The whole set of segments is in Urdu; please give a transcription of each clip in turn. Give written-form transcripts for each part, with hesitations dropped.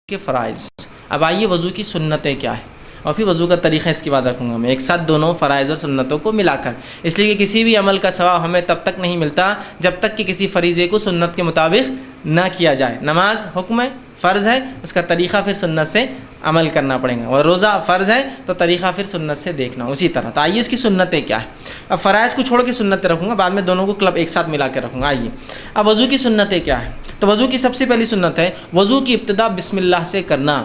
کے فرائض. اب آئیے وضو کی سنتیں کیا ہے اور پھر وضو کا طریقہ اس کے بعد رکھوں گا میں ایک ساتھ دونوں فرائض اور سنتوں کو ملا کر، اس لیے کہ کسی بھی عمل کا ثواب ہمیں تب تک نہیں ملتا جب تک کہ کسی فریضے کو سنت کے مطابق نہ کیا جائے. نماز حکم ہے، فرض ہے، اس کا طریقہ پھر سنت سے عمل کرنا پڑے گا، اور روزہ فرض ہے تو طریقہ پھر سنت سے دیکھنا اسی طرح. تو آئیے اس کی سنتیں کیا ہے. اب فرائض کو چھوڑ کے سنتیں رکھوں گا، بعد میں دونوں کو کلب ایک ساتھ ملا کے رکھوں گا. آئیے اب وضو کی سنتیں کیا ہے. تو وضو کی سب سے پہلی سنت ہے وضو کی ابتدا بسم اللہ سے کرنا.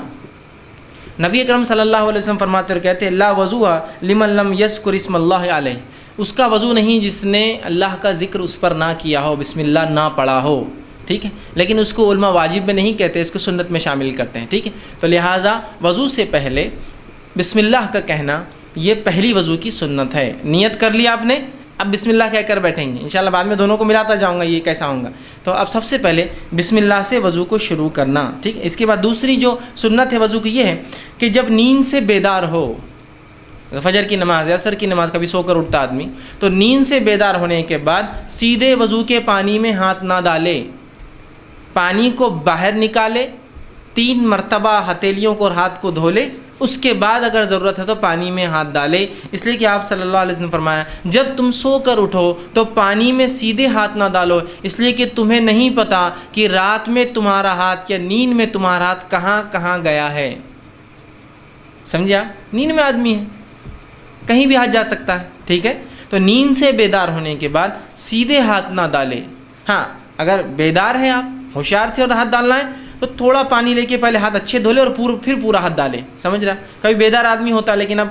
نبی اکرم صلی اللہ علیہ وسلم فرماتے اور کہتے ہیں لا وضو لمن لم یذکر اسم اللہ علیہ، اس کا وضو نہیں جس نے اللہ کا ذکر اس پر نہ کیا ہو، بسم اللہ نہ پڑھا ہو. ٹھیک ہے، لیکن اس کو علماء واجب میں نہیں کہتے، اس کو سنت میں شامل کرتے ہیں. ٹھیک ہے، تو لہٰذا وضو سے پہلے بسم اللہ کا کہنا یہ پہلی وضو کی سنت ہے. نیت کر لی آپ نے، اب بسم اللہ کہہ کر بیٹھیں گے. انشاءاللہ بعد میں دونوں کو ملاتا جاؤں گا یہ کیسا ہوں گا. تو اب سب سے پہلے بسم اللہ سے وضو کو شروع کرنا. ٹھیک ہے، اس کے بعد دوسری جو سنت ہے وضو کی یہ ہے کہ جب نیند سے بیدار ہو، فجر کی نماز ہے، عصر کی نماز، کبھی سو کر اٹھتا آدمی، تو نیند سے بیدار ہونے کے بعد سیدھے وضو کے پانی میں ہاتھ نہ ڈالے، پانی کو باہر نکالے، 3 مرتبہ ہتھیلیوں کو اور ہاتھ کو دھو لے، اس کے بعد اگر ضرورت ہے تو پانی میں ہاتھ ڈالے. اس لیے کہ آپ صلی اللہ علیہ وسلم نے فرمایا جب تم سو کر اٹھو تو پانی میں سیدھے ہاتھ نہ ڈالو، اس لیے کہ تمہیں نہیں پتہ کہ رات میں تمہارا ہاتھ یا نیند میں تمہارا ہاتھ کہاں کہاں گیا ہے. سمجھا؟ نیند میں آدمی ہے، کہیں بھی ہاتھ جا سکتا ہے. ٹھیک ہے، تو نیند سے بیدار ہونے کے بعد سیدھے ہاتھ نہ ڈالے. ہاں، اگر بیدار ہیں آپ، ہوشیار تھے اور ہاتھ ڈالنا ہے تو تھوڑا پانی لے کے پہلے ہاتھ اچھے دھو لے اور پھر پورا ہاتھ ڈالے. سمجھ رہا؟ کبھی بیدار آدمی ہوتا ہے لیکن اب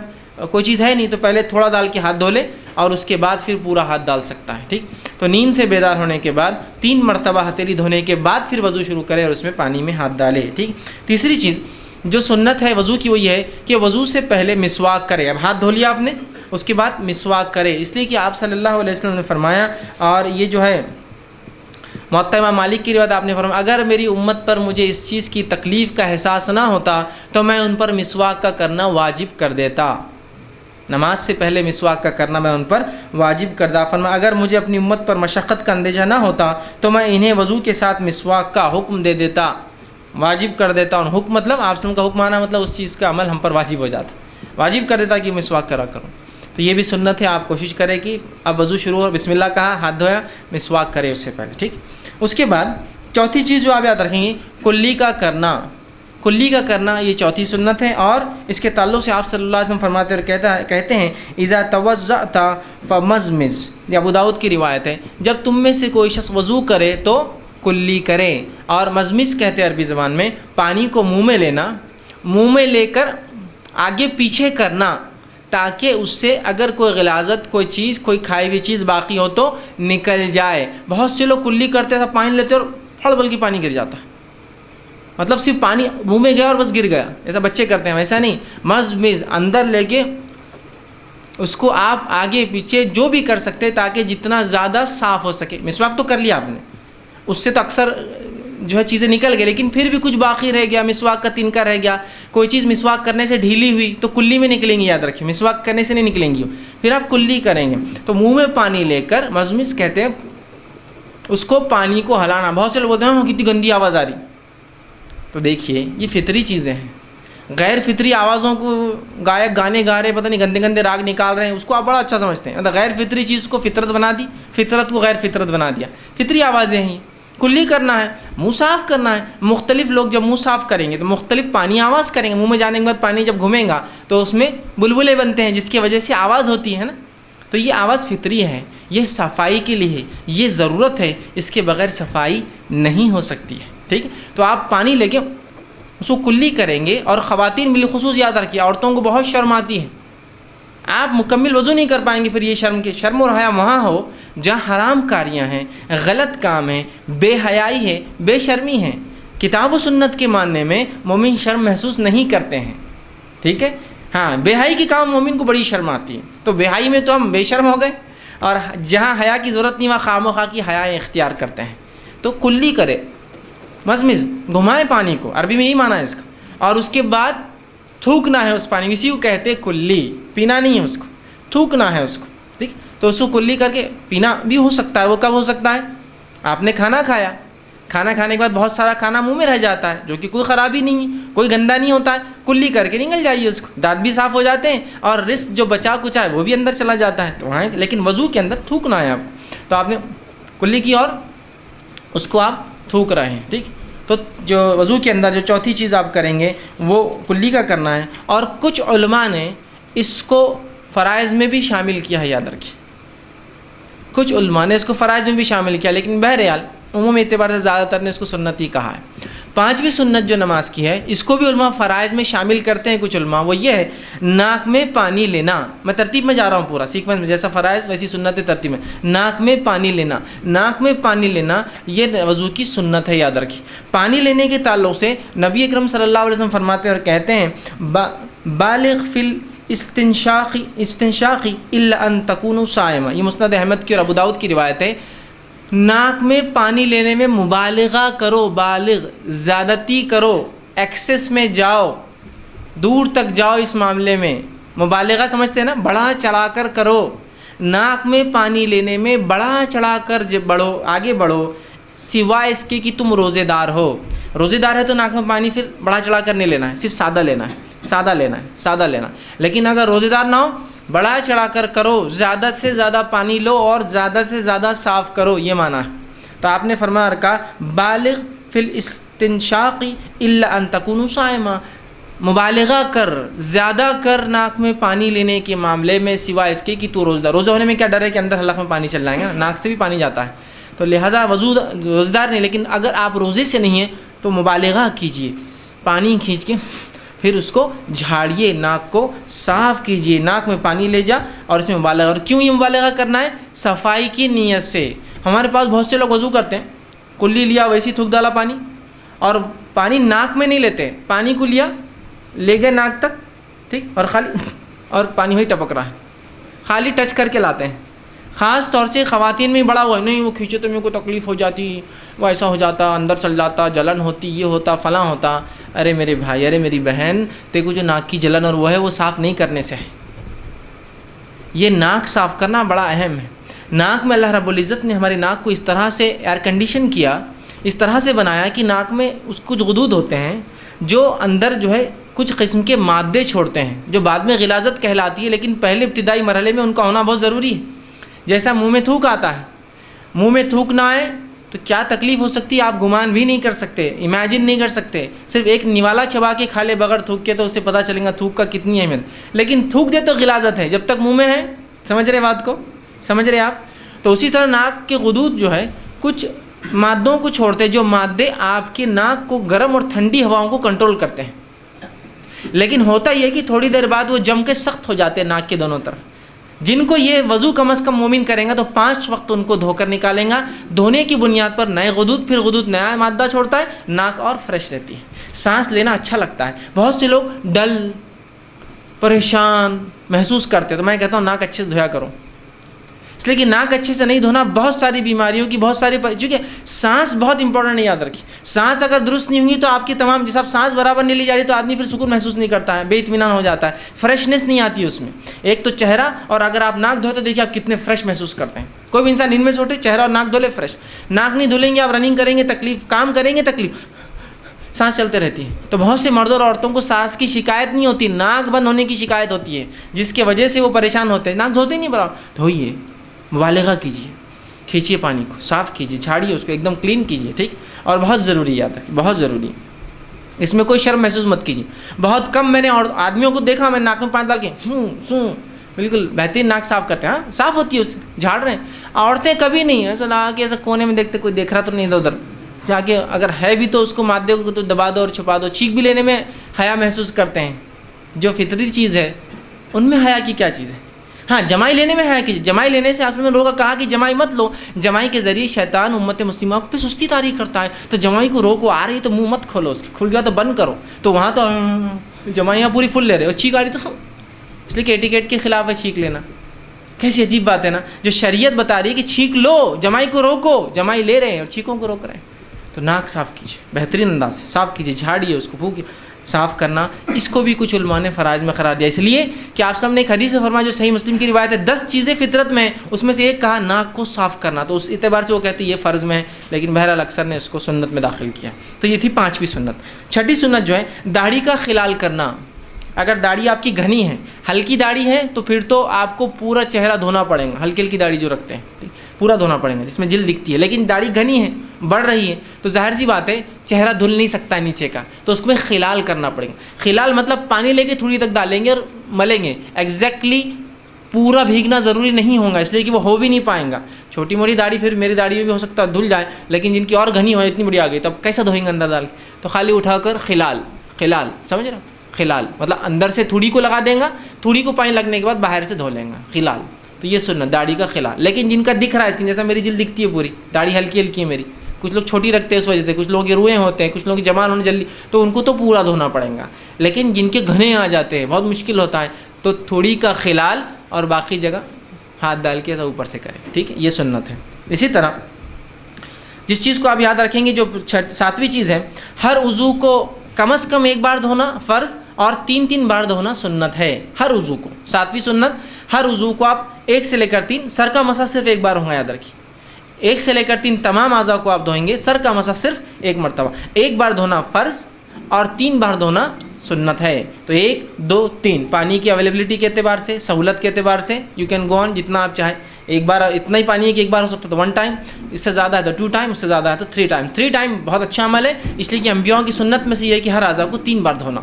کوئی چیز ہے نہیں تو پہلے تھوڑا ڈال کے ہاتھ دھو لے اور اس کے بعد پھر پورا ہاتھ ڈال سکتا ہے. ٹھیک، تو نیند سے بیدار ہونے کے بعد 3 مرتبہ ہتھیلی دھونے کے بعد پھر وضو شروع کرے اور اس میں پانی میں ہاتھ ڈالے. ٹھیک، تیسری چیز جو سنت ہے وضو کی وہ یہ ہے کہ وضو سے پہلے مسواک کرے. اب ہاتھ دھو لیا آپ نے، اس کے بعد مسواک کرے، اس لیے کہ آپ صلی اللہ علیہ وسلم نے فرمایا، اور یہ جو ہے موطا امام مالک کی روایت، آپ نے فرمایا اگر میری امت پر مجھے اس چیز کی تکلیف کا احساس نہ ہوتا تو میں ان پر مسواک کا کرنا واجب کر دیتا. نماز سے پہلے مسواک کا کرنا میں ان پر واجب کر دیتا. فرمایا اگر مجھے اپنی امت پر مشقت کا اندیشہ نہ ہوتا تو میں انہیں وضو کے ساتھ مسواک کا حکم دے دیتا، واجب کر دیتا. اور حکم مطلب آپ وسلم کا حکم آنا مطلب اس چیز کا عمل ہم پر واجب ہو جاتا، واجب کر دیتا کہ مسواک کرا کروں. تو یہ بھی سنت ہے، آپ کوشش کریں کہ اب وضو شروع ہو، بسم اللہ کہا، ہاتھ دھویا، مسواک کرے اس سے پہلے. ٹھیک، اس کے بعد چوتھی چیز جو آپ یاد رکھیں گے کلی کا کرنا. کلی کا کرنا یہ چوتھی سنت ہے، اور اس کے تعلق سے آپ صلی اللہ علیہ وسلم فرماتے اور کہتے ہیں اذا توضأت فمزمز، یہ ابو داؤد کی روایت ہے، جب تم میں سے کوئی شخص وضو کرے تو کلی کرے. اور مزمز کہتے ہیں عربی زبان میں پانی کو منہ میں لینا، منہ میں لے کر آگے پیچھے کرنا تاکہ اس سے اگر کوئی غلاظت، کوئی چیز، کوئی کھائی ہوئی چیز باقی ہو تو نکل جائے. بہت سے لوگ کلی کرتے ہیں، پانی لیتے اور پھڑ بل کی پانی گر جاتا ہے، مطلب صرف پانی منہ میں گیا اور بس گر گیا، ایسا بچے کرتے ہیں. ویسا نہیں، مز اندر لے کے اس کو آپ آگے پیچھے جو بھی کر سکتے تاکہ جتنا زیادہ صاف ہو سکے. مسواک تو کر لیا آپ نے، اس سے تو اکثر جو ہے چیزیں نکل گئی، لیکن پھر بھی کچھ باقی رہ گیا، مسواک کا تنکا رہ گیا، کوئی چیز مسواک کرنے سے ڈھیلی ہوئی تو کلی میں نکلیں گی. یاد رکھیں مسواک کرنے سے نہیں نکلیں گی، پھر آپ کلی کریں گے. تو منہ میں پانی لے کر مزمز کہتے ہیں اس کو پانی کو ہلانا. بہت سے لوگ بولتے ہیں کتنی گندی آواز آ رہی. تو دیکھیے یہ فطری چیزیں ہیں، غیر فطری آوازوں کو گائک گانے گا رہے، پتہ نہیں گندے گندے راگ نکال رہے ہیں، اس کو آپ بڑا اچھا سمجھتے ہیں. غیر فطری چیز کو فطرت بنا دی، فطرت کو غیر فطرت بنا دیا. فطری آوازیں ہیں، کلی کرنا ہے، منہ صاف کرنا ہے. مختلف لوگ جب منہ صاف کریں گے تو مختلف پانی آواز کریں گے. منہ میں جانے کے بعد پانی جب گھومے گا تو اس میں بلبلے بنتے ہیں جس کی وجہ سے آواز ہوتی ہے نا. تو یہ آواز فطری ہے، یہ صفائی کے لیے ہے، یہ ضرورت ہے، اس کے بغیر صفائی نہیں ہو سکتی ہے. ٹھیک ہے، تو آپ پانی لے کے اس کو کلی کریں گے. اور خواتین بالخصوص یاد رکھیے، عورتوں کو بہت شرم آتی ہے، آپ مکمل وضو نہیں کر پائیں گے. پھر یہ شرم اور حیا وہاں ہو جہاں حرام کاریاں ہیں، غلط کام ہیں، بے حیائی ہے، بے شرمی ہے. کتاب و سنت کے ماننے میں مومن شرم محسوس نہیں کرتے ہیں. ٹھیک ہے، ہاں بے حیائی کے کام مومن کو بڑی شرم آتی ہے. تو بے حیائی میں تو ہم بے شرم ہو گئے، اور جہاں حیا کی ضرورت نہیں وہاں خام و خواہ کی حیا اختیار کرتے ہیں. تو کلی کرے، مزمز گھمائے پانی کو، عربی میں یہی معنی ہے اس کا. اور اس کے بعد تھوکنا ہے اس پانی، اسی کو کہتے ہیں کلی. پینا نہیں ہے اس کو، تھوکنا ہے اس کو. ٹھیک، تو اس کو کلی کر کے پینا بھی ہو سکتا ہے. وہ کب ہو سکتا ہے؟ آپ نے کھانا کھایا، کھانا کھانے کے بعد بہت سارا کھانا منہ میں رہ جاتا ہے جو کہ کوئی خرابی نہیں ہے، کوئی گندا نہیں ہوتا ہے، کلی کر کے نگل جائیے اس کو، دانت بھی صاف ہو جاتے ہیں اور رزق جو بچا کچا ہے وہ بھی اندر چلا جاتا ہے، تو وہاں لیکن وضو کے اندر تھوکنا ہے آپ کو، تو آپ نے کلی کی اور اس کو آپ تھوک رہے ہیں، ٹھیک۔ تو جو وضو کے اندر جو چوتھی چیز آپ کریں گے وہ کلی کا کرنا ہے، اور کچھ علماء نے اس کو فرائض میں بھی شامل کیا ہے، یاد رکھیے کچھ علماء نے اس کو فرائض میں بھی شامل کیا، لیکن بہرحال عمومی اعتبار سے زیادہ تر نے اس کو سنت ہی کہا ہے۔ پانچویں سنت جو نماز کی ہے اس کو بھی علماء فرائض میں شامل کرتے ہیں کچھ علماء، وہ یہ ہے ناک میں پانی لینا۔ میں ترتیب میں جا رہا ہوں، پورا سیکوینس میں، جیسا فرائض ویسی سنت ترتیب میں۔ ناک میں پانی لینا، ناک میں پانی لینا یہ وضو کی سنت ہے، یاد رکھیے۔ پانی لینے کے تعلق سے نبی اکرم صلی اللہ علیہ وسلم فرماتے ہیں اور کہتے ہیں بالغ فی استنشاقی الا ان تکونوا صائما، یہ مسند احمد کی اور ابو داؤد کی روایت ہے۔ ناک میں پانی لینے میں مبالغہ کرو، بالغ زیادتی کرو، ایکسس میں جاؤ، دور تک جاؤ اس معاملے میں، مبالغہ سمجھتے ہیں نا، بڑھا چڑھا کر کرو۔ ناک میں پانی لینے میں بڑھا چڑھا کر بڑھو، آگے بڑھو، سوائے اس کے کہ تم روزے دار ہو۔ روزے دار ہے تو ناک میں پانی پھر بڑھا چڑھا کر نہیں لینا ہے، صرف سادہ لینا ہے، سادہ لینا ہے، سادہ لینا۔ لیکن اگر روزے دار نہ ہو بڑھا چڑھا کر کرو، زیادہ سے زیادہ پانی لو اور زیادہ سے زیادہ صاف کرو، یہ معنی ہے۔ تو آپ نے فرمایا اور کہا بالغ فی الاستنشاق الا ان تکونوا صائما، مبالغہ کر، زیادہ کر ناک میں پانی لینے کے معاملے میں، سوائے اس کے کہ تو روزہ دار۔ روزہ ہونے میں کیا ڈر ہے کہ اندر حلق میں پانی چل جائے گا، ناک سے بھی پانی جاتا ہے، تو لہٰذا روزہ دار نہیں، لیکن اگر آپ روزے سے نہیں ہیں تو مبالغہ کیجئے، پانی کھینچ کے پھر اس کو جھاڑیے، ناک کو صاف کیجئے، ناک میں پانی لے جا اور اس میں مبالغہ۔ اور کیوں یہ مبالغہ کرنا ہے؟ صفائی کی نیت سے۔ ہمارے پاس بہت سے لوگ وضو کرتے ہیں، کلی لیا ویسے ہی تھوک ڈالا پانی، اور پانی ناک میں نہیں لیتے، پانی کو لیا لے گئے ناک تک، ٹھیک، اور خالی اور پانی وہی ٹپک رہا ہے، خالی ٹچ کر کے لاتے ہیں۔ خاص طور سے خواتین میں بڑا ہوا ہے، نہیں وہ کھینچے تو میرے کو تکلیف ہو جاتی، وہ ایسا ہو جاتا، اندر چل جاتا، جلن ہوتی، یہ ہوتا، فلاں ہوتا۔ ارے میرے بھائی، ارے میری بہن، تیرے کو جو ناک کی جلن اور وہ ہے وہ صاف نہیں کرنے سے ہے۔ یہ ناک صاف کرنا بڑا اہم ہے۔ ناک میں اللہ رب العزت نے ہمارے ناک کو اس طرح سے ایئر کنڈیشن کیا، اس طرح سے بنایا کہ ناک میں اس کچھ غدود ہوتے ہیں جو اندر جو ہے کچھ قسم کے مادے چھوڑتے ہیں، جو بعد میں غلاظت کہلاتی ہے، لیکن پہلے ابتدائی مرحلے میں ان کا ہونا بہت ضروری ہے۔ جیسا منہ میں تھوک آتا ہے، منہ میں تھوک نہ آئے تو کیا تکلیف ہو سکتی ہے آپ گمان بھی نہیں کر سکتے، امیجن نہیں کر سکتے۔ صرف ایک نوالا چبا کے کھا لے بغیر تھوک کے تو اسے پتہ چلے گا تھوک کا کتنی اہمیت، لیکن تھوک دے تو غلاظت ہے، جب تک منہ میں ہے۔ سمجھ رہے بات کو؟ سمجھ رہے آپ؟ تو اسی طرح ناک کے غدود جو ہے کچھ مادوں کو چھوڑتے ہیں، جو مادے آپ کے ناک کو گرم اور ٹھنڈی ہواؤں کو کنٹرول کرتے ہیں، لیکن ہوتا یہ ہے کہ تھوڑی دیر بعد وہ جم کے سخت ہو جاتے ہیں ناک کے دونوں طرف۔ جن کو یہ وضو کم از کم مومن کریں گا تو 5 وقت ان کو دھو کر نکالیں گا، دھونے کی بنیاد پر نئے غدود، پھر غدود نیا مادہ چھوڑتا ہے، ناک اور فریش رہتی ہے، سانس لینا اچھا لگتا ہے۔ بہت سے لوگ ڈل، پریشان محسوس کرتے، تو میں کہتا ہوں ناک اچھے سے دھویا کرو، اس لیے کہ ناک اچھے سے نہیں دھونا بہت ساری بیماریوں کی، بہت ساری، چونکہ سانس بہت امپورٹنٹ ہے، یاد رکھیے۔ سانس اگر درست نہیں ہوئی تو آپ کی تمام، جیسے آپ سانس برابر نہیں لی جا رہی تو آدمی پھر سکون محسوس نہیں کرتا ہے، بے اطمینان ہو جاتا ہے، فریشنس نہیں آتی اس میں۔ ایک تو چہرہ، اور اگر آپ ناک دھوئے تو دیکھیے آپ کتنے فریش محسوس کرتے ہیں۔ کوئی بھی انسان نیند میں سے اٹھے چہرہ اور ناک دھو لے، فریش۔ ناک نہیں دھلیں گے آپ، رننگ کریں گے تکلیف، کام کریں گے تکلیف، سانس چلتے رہتی ہے۔ تو بہت سے مردوں اور عورتوں کو سانس کی شکایت نہیں ہوتی، ناک بند ہونے کی شکایت ہوتی ہے، جس کی وجہ سے وہ پریشان ہوتے ہیں، ناک دھوتے نہیں برابر۔ دھوئیے، مبالغہ کیجیے، کھینچیے پانی کو، صاف کیجیے، جھاڑیے اس کو، ایک دم کلین کیجیے، ٹھیک۔ اور بہت ضروری، یاد رکھیے بہت ضروری، اس میں کوئی شرم محسوس مت کیجیے۔ بہت کم میں نے اور آدمیوں کو دیکھا، میں ناک میں پانی ڈال کے بالکل بہترین ناک صاف کرتے ہیں، ہاں صاف ہوتی ہے، اسے جھاڑ رہے ہیں۔ عورتیں کبھی نہیں، ایسا لگا کہ ایسا کونے میں دیکھتے کوئی دیکھ رہا تو نہیں، ادھر ادھر جا کے اگر ہے بھی تو اس کو مادے کو تو دبا دو اور چھپا دو۔ چھینک بھی لینے میں حیا محسوس کرتے ہیں، جو فطری چیز ہے ان میں حیا کی کیا چیز ہے؟ ہاں جمائی لینے میں حیا کیجیے۔ جمائی لینے سے اصل میں لوگوں کہا کہ جمائی مت لو، جمائی کے ذریعے شیطان امت مسلمہ پہ سستی طاری کرتا ہے، تو جمائی کو روکو، آ رہی تو منہ مت کھولو، اس کی کھل گیا تو بند کرو، تو وہاں تو جمائیاں پوری فل لے رہے ہو، چھینک آ رہی تو اس لیے کہ ایٹیکیٹ کے خلاف ہے چھینک لینا۔ کیسی عجیب بات ہے نا، جو شریعت بتا رہی ہے کہ چھینک لو، جمائی کو روکو، جمائی لے رہے ہیں اور چھینکوں کو روک رہے ہیں۔ تو ناک صاف کیجیے، بہترین انداز سے صاف کیجیے، جھاڑیے اس کو، پھوکیے، صاف کرنا، اس کو بھی کچھ علماء نے فرائض میں قرار دیا، اس لیے کہ آپ سب نے ایک حدیث میں فرمایا جو صحیح مسلم کی روایت ہے، 10 چیزیں فطرت میں ہیں، اس میں سے ایک کہا ناک کو صاف کرنا، تو اس اعتبار سے وہ کہتے ہیں یہ فرض میں ہے، لیکن بہرحال اکثر نے اس کو سنت میں داخل کیا۔ تو یہ تھی 5ویں سنت۔ 6ٹھی سنت جو ہے داڑھی کا خلال کرنا۔ اگر داڑھی آپ کی گھنی ہے، ہلکی داڑھی ہے، تو پھر تو آپ کو پورا چہرہ دھونا پڑے گا، ہلکی ہلکی داڑھی جو رکھتے ہیں پورا دھونا پڑے گا، جس میں جلد دکھتی ہے، لیکن داڑھی گھنی ہے، بڑھ رہی ہے، تو ظاہر سی بات ہے چہرہ دھل نہیں سکتا نیچے کا، تو اس کو خلال کرنا پڑے گا۔ خلال مطلب پانی لے کے تھوڑی تک ڈالیں گے اور ملیں گے، ایگزیکٹلی پورا بھیگنا ضروری نہیں ہوگا، اس لیے کہ وہ ہو بھی نہیں پائیں گا۔ چھوٹی موٹی داڑھی پھر میری داڑھی میں بھی ہو سکتا ہے دھل جائے، لیکن جن کی اور گھنی ہو اتنی بڑی آ گئی، تب کیسا دھوئیں گے اندر ڈال کے؟ تو خالی اٹھا کر خلال سمجھ رہا، خلال مطلب اندر سے تھوڑی کو لگا دیں گا، تھوڑی کو پانی لگنے کے بعد باہر سے دھو لیں گا، خلال۔ تو یہ سنت داڑھی کا خلال۔ لیکن جن کا دکھ رہا ہے اسکن، جیسا میری جلد دکھتی ہے پوری، داڑھی ہلکی ہلکی ہے میری، کچھ لوگ چھوٹی رکھتے ہیں اس وجہ سے، کچھ لوگوں کے روئے ہوتے ہیں، کچھ لوگوں کی جوان ہونے جلدی، تو ان کو تو پورا دھونا پڑے گا۔ لیکن جن کے گھنے آ جاتے ہیں، بہت مشکل ہوتا ہے، تو تھوڑی کا خلال اور باقی جگہ ہاتھ ڈال کے اوپر سے کریں، ٹھیک ہے، یہ سنت ہے۔ اسی طرح جس چیز کو آپ یاد رکھیں گے، جو 7ویں چیز ہے، ہر عضو کو کم از کم ایک بار دھونا فرض اور 3 بار دھونا سنت ہے، ہر عضو کو۔ 7ویں سنت، ہر عضو کو آپ 1 سے لے کر 3، سر کا مسح صرف ایک بار ہوگا، یاد رکھیے، 1 سے لے کر 3 تمام اعضاء کو آپ دھوئیں گے، سر کا مسح صرف ایک مرتبہ، ایک بار دھونا فرض اور 3 بار دھونا سنت ہے۔ تو 1 2 3، پانی کی اویلیبلٹی کے اعتبار سے، سہولت کے اعتبار سے، یو کین گو آن جتنا آپ چاہیں، ایک بار اتنا ہی پانی ہے کہ ایک بار ہو سکتا ہے تو 1 ٹائم، اس سے زیادہ ہے تو 2 ٹائم، اس سے زیادہ ہے تو 3 ٹائم۔ 3 ٹائم بہت اچھا عمل ہے، اس لیے کہ انبیاء کی سنت میں سے یہ ہے کہ ہر اعضاء کو 3 بار دھونا،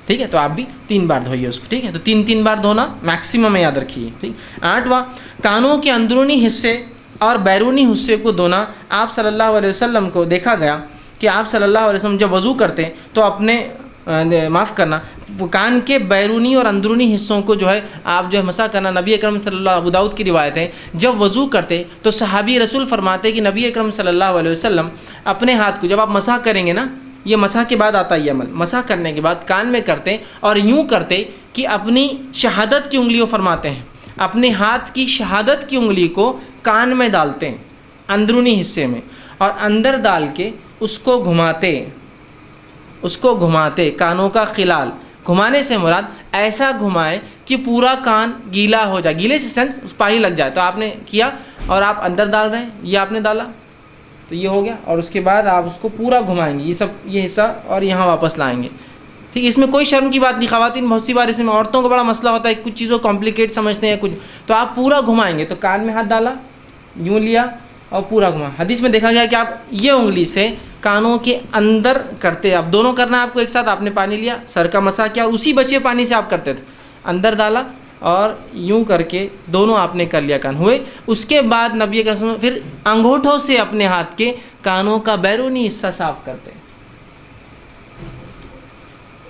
ٹھیک ہے، تو آپ بھی 3 بار دھوئیے اس کو، ٹھیک ہے، تو 3 بار دھونا میکسیمم ہے، یاد رکھیے، ٹھیک۔ 8واں، کانوں کے اندرونی حصے اور بیرونی حصے کو دھونا۔ آپ صلی اللہ علیہ وسلم کو دیکھا گیا کہ آپ صلی اللہ علیہ وسلم جب وضو کرتے تو اپنے معاف کرنا کان کے بیرونی اور اندرونی حصوں کو جو ہے آپ جو ہے مسح کرنا۔ نبی اکرم صلی اللہ، ابو داؤد کی روایت ہے، جب وضو کرتے تو صحابی رسول فرماتے کہ نبی اکرم صلی اللہ علیہ وسلم اپنے ہاتھ کو، جب آپ مسح کریں گے نا، یہ مسح کے بعد آتا ہے یہ عمل، مسح کرنے کے بعد کان میں کرتے اور یوں کرتے کہ اپنی شہادت کی انگلیوں فرماتے ہیں، اپنے ہاتھ کی شہادت کی انگلی کو کان میں ڈالتے ہیں اندرونی حصے میں، اور اندر ڈال کے اس کو گھماتے، کانوں کا خلال۔ گھمانے سے مراد ایسا گھمائے کہ پورا کان گیلا ہو جائے، گیلے سے سینس پانی لگ جائے، تو آپ نے کیا اور آپ اندر ڈال رہے ہیں، یہ آپ نے ڈالا تو یہ ہو گیا، اور اس کے بعد آپ اس کو پورا گھمائیں گے، یہ حصہ اور یہاں واپس لائیں گے، ٹھیک۔ اس میں کوئی شرم کی بات نہیں، خواتین بہت سی بار اس میں عورتوں کو بڑا مسئلہ ہوتا ہے، کچھ چیزوں کمپلیکیٹ سمجھتے ہیں کچھ، تو آپ پورا گھمائیں گے، تو کان میں ہاتھ ڈالا، یوں لیا اور پورا گھما۔ حدیث میں دیکھا گیا کہ آپ یہ انگلی سے کانوں کے اندر کرتے، اب دونوں کرنا ہے آپ کو ایک ساتھ، آپ نے پانی لیا، سر کا مسح کیا، اور اسی بچے پانی سے آپ کرتے تھے، اندر ڈالا اور یوں کر کے دونوں آپ نے کر لیا کان ہوئے۔ اس کے بعد نبی کا سنت پھر انگوٹھوں سے اپنے ہاتھ کے کانوں کا بیرونی حصہ صاف کرتے،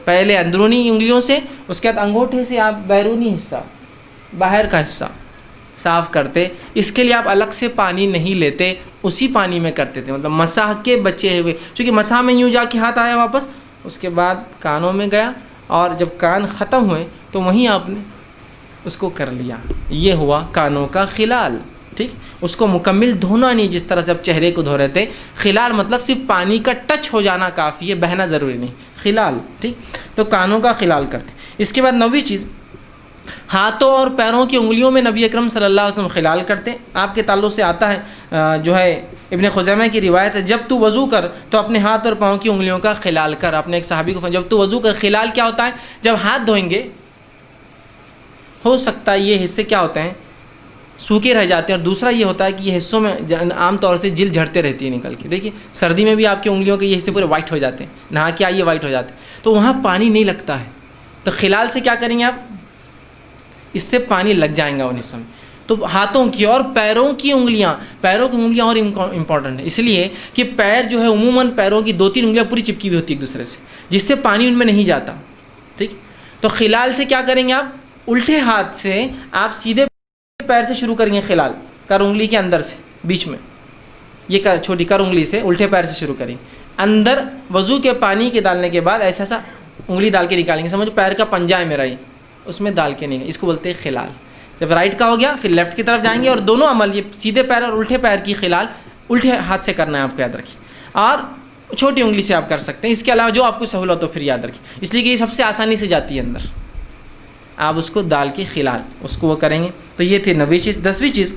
پہلے اندرونی انگلیوں سے، اس کے بعد انگوٹھے سے آپ بیرونی حصہ، باہر کا حصہ صاف کرتے۔ اس کے لیے آپ الگ سے پانی نہیں لیتے، اسی پانی میں کرتے تھے، مطلب مسح کے بچے ہوئے، چونکہ مسح میں یوں جا کے ہاتھ آیا واپس، اس کے بعد کانوں میں گیا، اور جب کان ختم ہوئے تو وہیں آپ نے اس کو کر لیا، یہ ہوا کانوں کا خلال، ٹھیک۔ اس کو مکمل دھونا نہیں، جس طرح سے آپ چہرے کو دھو رہے تھے، خلال مطلب صرف پانی کا ٹچ ہو جانا کافی ہے، بہنا ضروری نہیں، خلال، ٹھیک۔ تو کانوں کا خلال کرتے۔ اس کے بعد 9ویں چیز، ہاتھوں اور پیروں کی انگلیوں میں نبی اکرم صلی اللہ علیہ وسلم خلال کرتے۔ آپ کے تعلق سے آتا ہے جو ہے ابن خزیمہ کی روایت ہے، جب تو وضو کر تو اپنے ہاتھ اور پاؤں کی انگلیوں کا خلال کر۔ آپ نے ایک صحابی کو جب تو وضو کر، خلال کیا ہوتا ہے؟ جب ہاتھ دھوئیں گے ہو سکتا ہے یہ حصے کیا ہوتے ہیں، سوکھے رہ جاتے ہیں، اور دوسرا یہ ہوتا ہے کہ یہ حصوں میں عام طور سے جلد جھڑتے رہتی ہے نکل کے، دیکھیے سردی میں بھی آپ کی انگلیوں کے یہ حصے پورے وائٹ ہو جاتے ہیں، نہا کے آئیے وائٹ ہو جاتے ہیں، تو وہاں پانی نہیں لگتا ہے، تو خلال سے کیا کریں گے آپ، اس سے پانی لگ جائیں گا ان حصوں میں۔ تو ہاتھوں کی اور پیروں کی انگلیاں اور امپورٹنٹ ہے، اس لیے کہ پیر جو ہے عموماً پیروں کی 2-3 انگلیاں پوری چپکی ہوئی ہوتی ہے ایک دوسرے سے، جس سے پانی ان میں نہیں جاتا، ٹھیک۔ تو خلال سے کیا کریں گے آپ، الٹے ہاتھ سے آپ سیدھے پیر سے شروع کریں گے، خلال کر انگلی کے اندر سے بیچ میں، یہ چھوٹی کر انگلی سے الٹے پیر سے شروع کریں، اندر وضو کے پانی کے ڈالنے کے بعد ایسا انگلی ڈال کے نکالیں گے، سمجھو پیر کا پنجہ ہے میرا، یہ اس میں ڈال کے نہیں، اس کو بولتے ہیں خلال۔ جب رائٹ کا ہو گیا پھر لیفٹ کی طرف جائیں گے، اور دونوں عمل، یہ سیدھے پیر اور الٹے پیر کی خلال الٹے ہاتھ سے کرنا ہے آپ کو، یاد رکھیے۔ اور چھوٹی انگلی سے آپ کر سکتے ہیں، اس کے علاوہ جو آپ کو سہولت ہو پھر یاد رکھیں، اس لیے کہ یہ سب سے آسانی سے جاتی ہے اندر، آپ اس کو دال کے خلال اس کو وہ کریں گے۔ تو یہ تھی 9ویں چیز۔ 10ویں چیز،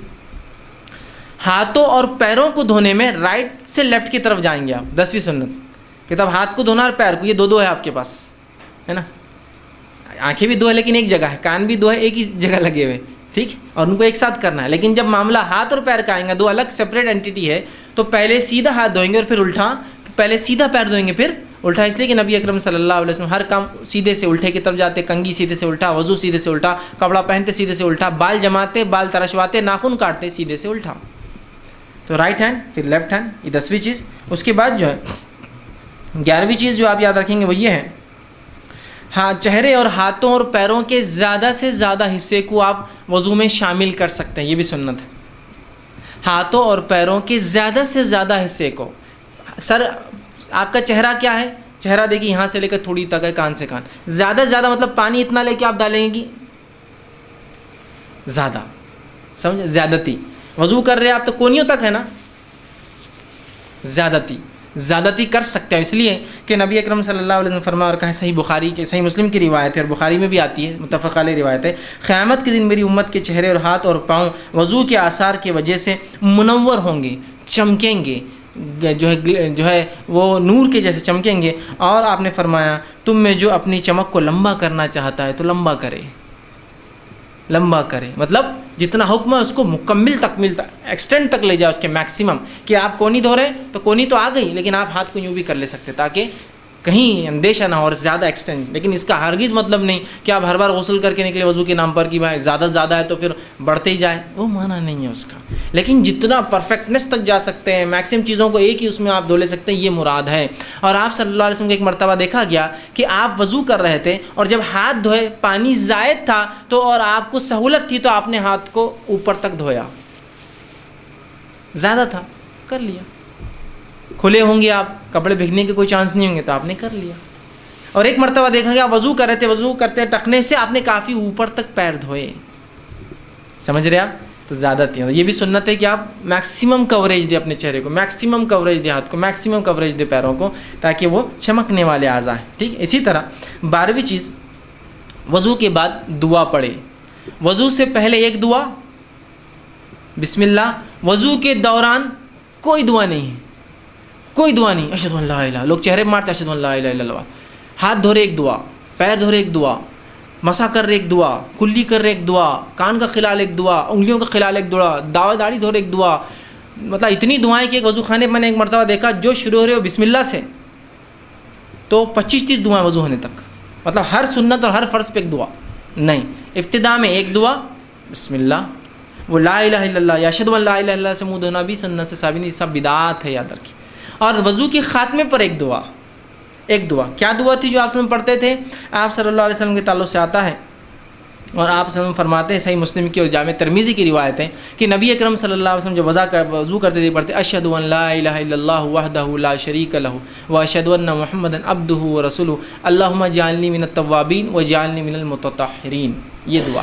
ہاتھوں اور پیروں کو دھونے میں رائٹ سے لیفٹ کی طرف جائیں گے آپ، 10ویں سنت کہ تب ہاتھ کو دھونا اور پیر کو، یہ دو ہے آپ کے پاس، ہے نا، آنکھیں بھی دو ہے لیکن ایک جگہ ہے، کان بھی دو ہے ایک ہی جگہ لگے ہوئے، ٹھیک، اور ان کو ایک ساتھ کرنا ہے۔ لیکن جب معاملہ ہاتھ اور پیر کا آئیں گا، دو الگ سپریٹ اینٹیٹی ہے، تو پہلے سیدھا ہاتھ دھوئیں گے اور پھر الٹا، پہلے سیدھا پیر دھوئیں گے پھر الٹا، اس لیے کہ نبی اکرم صلی اللہ علیہ وسلم ہر کام سیدھے سے الٹے کی طرف جاتے، کنگھی سیدھے سے الٹا، وضو سیدھے سے الٹا، کپڑا پہنتے سیدھے سے الٹا، بال جماتے، بال ترشواتے، ناخن کاٹتے سیدھے سے الٹا۔ تو رائٹ ہینڈ پھر لیفٹ ہینڈ، یہ 10ویں چیز۔ اس کے بعد جو ہے 11ویں چیز جو آپ یاد رکھیں گے وہ یہ ہے، ہاں، چہرے اور ہاتھوں اور پیروں کے زیادہ سے زیادہ حصے کو آپ وضو میں شامل کر سکتے ہیں، یہ بھی سنت ہے، ہاتھوں اور پیروں کے زیادہ سے زیادہ حصے کو۔ سر آپ کا چہرہ کیا ہے؟ چہرہ دیکھیے یہاں سے لے کر تھوڑی تک ہے، کان سے کان، زیادہ سے زیادہ مطلب پانی اتنا لے کے آپ ڈالیں گی، زیادہ، سمجھ، زیادتی، وضو کر رہے ہیں آپ تو کونیوں تک ہے نا، زیادتی کر سکتے ہیں، اس لیے کہ نبی اکرم صلی اللہ علیہ وسلم فرمایا اور کہا، صحیح بخاری کے، صحیح مسلم کی روایت ہے اور بخاری میں بھی آتی ہے، متفق علیہ روایت ہے، قیامت کے دن میری امت کے چہرے اور ہاتھ اور پاؤں وضو کے آثار کی وجہ سے منور ہوں گے، چمکیں گے، جو ہے وہ نور کے جیسے چمکیں گے۔ اور آپ نے فرمایا، تم میں جو اپنی چمک کو لمبا کرنا چاہتا ہے تو لمبا کرے، مطلب جتنا حکم ہے اس کو مکمل تکمیل تک، ایکسٹینڈ تک لے جائے اس کے میکسیمم، کہ آپ کونی دھو رہے تو کونی تو آ گئی، لیکن آپ ہاتھ کو یوں بھی کر لے سکتے تاکہ کہیں اندیشہ نہ ہو اور زیادہ ایکسٹینڈ۔ لیکن اس کا ہرگز مطلب نہیں کہ آپ ہر بار غسل کر کے نکلے وضو کے نام پر کہ بھائی زیادہ ہے تو پھر بڑھتے ہی جائے، وہ معنی نہیں ہے اس کا، لیکن جتنا پرفیکٹنس تک جا سکتے ہیں، میکسیمم چیزوں کو ایک ہی اس میں آپ دھو لے سکتے ہیں، یہ مراد ہے۔ اور آپ صلی اللہ علیہ وسلم کو ایک مرتبہ دیکھا گیا کہ آپ وضو کر رہے تھے اور جب ہاتھ دھوئے پانی زائد تھا تو اور آپ کو سہولت تھی تو آپ نے ہاتھ کو اوپر تک دھویا، زیادہ تھا کر لیا، کھلے ہوں گے آپ، کپڑے بھیگنے کے کوئی چانس نہیں ہوں گے تو آپ نے کر لیا۔ اور ایک مرتبہ دیکھا گیا وضو کر رہے تھے، وضو کرتے ٹکنے سے آپ نے کافی اوپر تک پیر دھوئے، سمجھ رہے آپ، تو زیادہ تھی۔ یہ بھی سنت ہے کہ آپ میکسیمم کوریج دیں اپنے چہرے کو، میکسیمم کوریج دیں ہاتھ کو، میکسیمم کوریج دیں پیروں کو، تاکہ وہ چمکنے والے اعضاء ہیں، ٹھیک۔ اسی طرح 12ویں چیز، وضو کے بعد دعا پڑھے۔ وضو سے پہلے ایک دعا، بسم اللہ، وضو کے دوران کوئی دعا نہیں ہے، کوئی دعا نہیں، اشہد ان لا الہ، لوگ چہرے مارتے اشہد ان لا الہ الا اللہ، ہاتھ دھو رہے ایک دعا، پیر دھو رہے ایک دعا، مسح کر رہے ایک دعا، کلی کر رہے ایک دعا، کان کا خلال ایک دعا، انگلیوں کا خلال ایک دعا، داڑھی دھو رہے ایک دعا، مطلب اتنی دعائیں کہ ایک وضو خانے میں نے ایک مرتبہ دیکھا جو شروع ہو رہے ہو بسم اللہ سے تو 25-30 دعائیں وضو ہونے تک، مطلب ہر سنت اور ہر فرض پہ ایک دعا نہیں، ابتدا میں ایک دعا بسم اللہ، وہ لا الہ الا اللہ یا اشہد ان لا الہ الا اللہ سے منہ دھونا بھی سنت سے ثابت نہیں، سب بدعات ہے، یاد رکھیے۔ اور وضو کے خاتمے پر ایک دعا، کیا دعا تھی جو آپ صلی اللہ علیہ وسلم پڑھتے تھے؟ آپ صلی اللہ علیہ وسلم کے تعلق سے آتا ہے اور آپ صلی اللہ علیہ وسلم فرماتے ہیں، صحیح مسلم کی اور جامع ترمذی کی روایت ہے کہ نبی اکرم صلی اللہ علیہ وسلم جب وضو کرتے تھے پڑھتے اشہد ان لا الہ الا اللہ وحدہ لا شریک لہ واشہد ان محمدا عبدہ ورسولہ اللہم اجعلنی من التوابین واجعلنی من المتطہرین۔ یہ دعا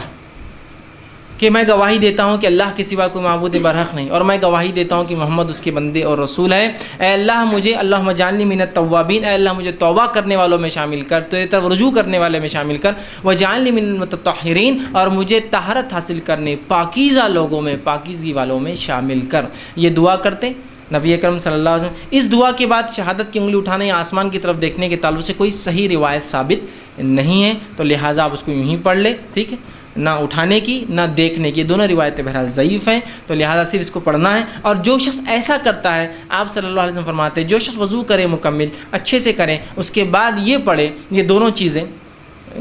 کہ میں گواہی دیتا ہوں کہ اللہ کے سوا کوئی معبود برحق نہیں، اور میں گواہی دیتا ہوں کہ محمد اس کے بندے اور رسول ہیں۔ اے اللہ مجھے، اللہم اجعلنی من التوابین، اے اللہ مجھے توبہ کرنے والوں میں شامل کر، تیرے طرف رجوع کرنے والے میں شامل کر، واجعلنی من المتطہرین، اور مجھے طہارت حاصل کرنے پاکیزہ لوگوں میں، پاکیزگی والوں میں شامل کر۔ یہ دعا کرتے نبی اکرم صلی اللہ علیہ وسلم۔ اس دعا کے بعد شہادت کی انگلی اٹھانے یا آسمان کی طرف دیکھنے کے تعلق سے کوئی صحیح روایت ثابت نہیں ہے، تو لہٰذا آپ اس کو یوں ہی پڑھ لیں، ٹھیک ہے، نہ اٹھانے کی نہ دیکھنے کی، دونوں روایتیں بہرحال ضعیف ہیں، تو لہٰذا صرف اس کو پڑھنا ہے۔ اور جو شخص ایسا کرتا ہے، آپ صلی اللہ علیہ وسلم فرماتے ہیں جو شخص وضو کرے مکمل اچھے سے کریں، اس کے بعد یہ پڑھے، یہ دونوں چیزیں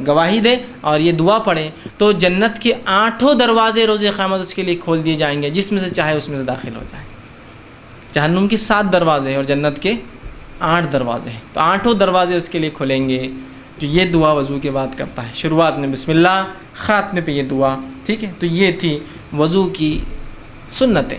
گواہی دے اور یہ دعا پڑھیں، تو جنت کے 8 دروازے روز قیامت اس کے لیے کھول دیے جائیں گے، جس میں سے چاہے اس میں سے داخل ہو جائے۔ جہنم کے 7 دروازے ہیں اور جنت کے 8 دروازے ہیں، تو 8 دروازے اس کے لیے کھلیں گے جو یہ دعا وضو کے بعد کرتا ہے۔ شروعات میں بسم اللہ، خاتمے پہ یہ دعا، ٹھیک ہے۔ تو یہ تھی وضو کی سنتیں۔